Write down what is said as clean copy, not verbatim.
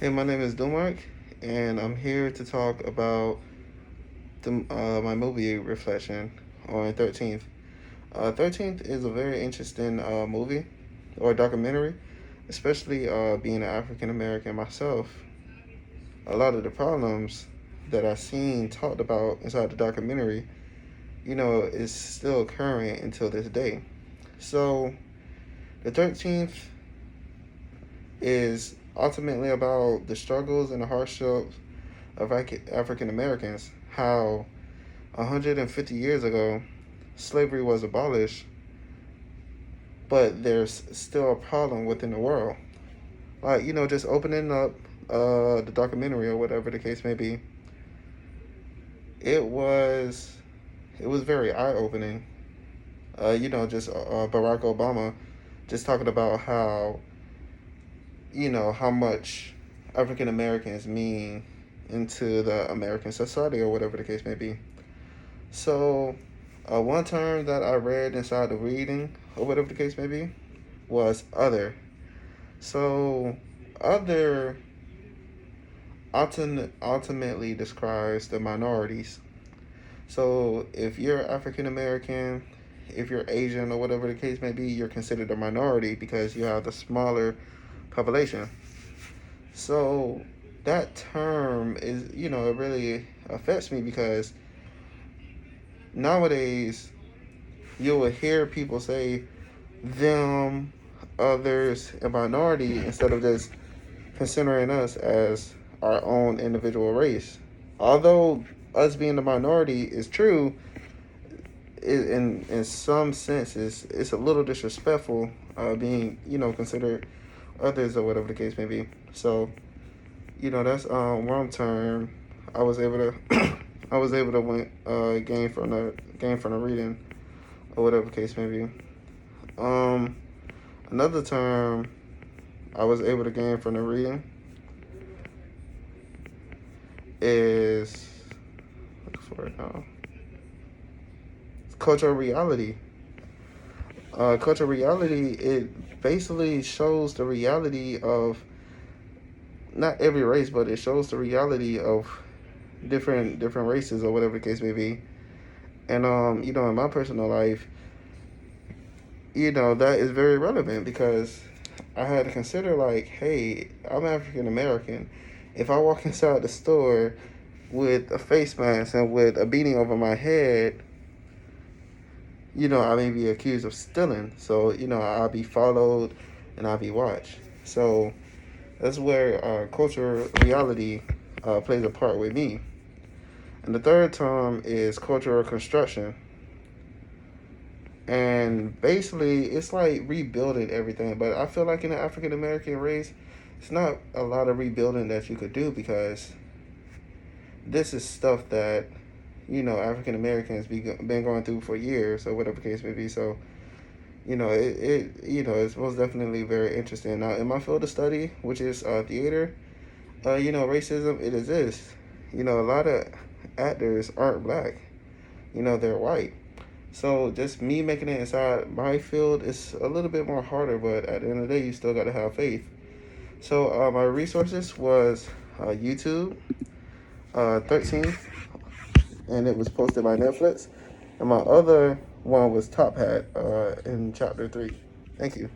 Hey, my name is Dumark, and I'm here to talk about my movie reflection on 13th. 13th is a very interesting movie or documentary, especially being an African American myself. A lot of the problems that I seen talked about inside the documentary, is still current until this day. So, the 13th is ultimately about the struggles and the hardships of African Americans, how 150 years ago slavery was abolished, but there's still a problem within the world. Like, just opening up the documentary or whatever the case may be, it was it was very eye opening. Just Barack Obama just talking about how how much African Americans mean into the American society or whatever the case may be. So, one term that I read inside the reading, or whatever the case may be, was other. So, other ultimately describes the minorities. So, if you're African American, if you're Asian, or whatever the case may be, you're considered a minority because you have the smaller population. So, that term is, it really affects me because nowadays you will hear people say them, others, and minority instead of just considering us as our own individual race. Although us being the minority is true, in some senses, it's a little disrespectful being considered others or whatever the case may be. So that's one term I was able to I was able to gain from the reading or whatever the case may be. Um, Another term I was able to gain from the reading is look for it now. Cultural reality. Cultural reality, it basically shows the reality of not every race, but it shows the reality of different races or whatever the case may be. And in my personal life, that is very relevant because I had to consider like, hey, I'm African American. If I walk inside the store with a face mask and with a beanie over my head, I may be accused of stealing. So, I'll be followed and I'll be watched. So that's where cultural reality plays a part with me. And the third term is cultural construction. And basically, it's like rebuilding everything. But I feel like in the African American race, it's not a lot of rebuilding that you could do because this is stuff that African Americans been going through for years or whatever the case may be. So it's most definitely very interesting. Now in my field of study, which is theater, racism, it exists. A lot of actors aren't black. They're white. So just me making it inside my field is a little bit more harder, but at the end of the day, you still got to have faith. So my resources was YouTube, 13th, and it was posted by Netflix. And my other one was Top Hat in chapter 3. Thank you.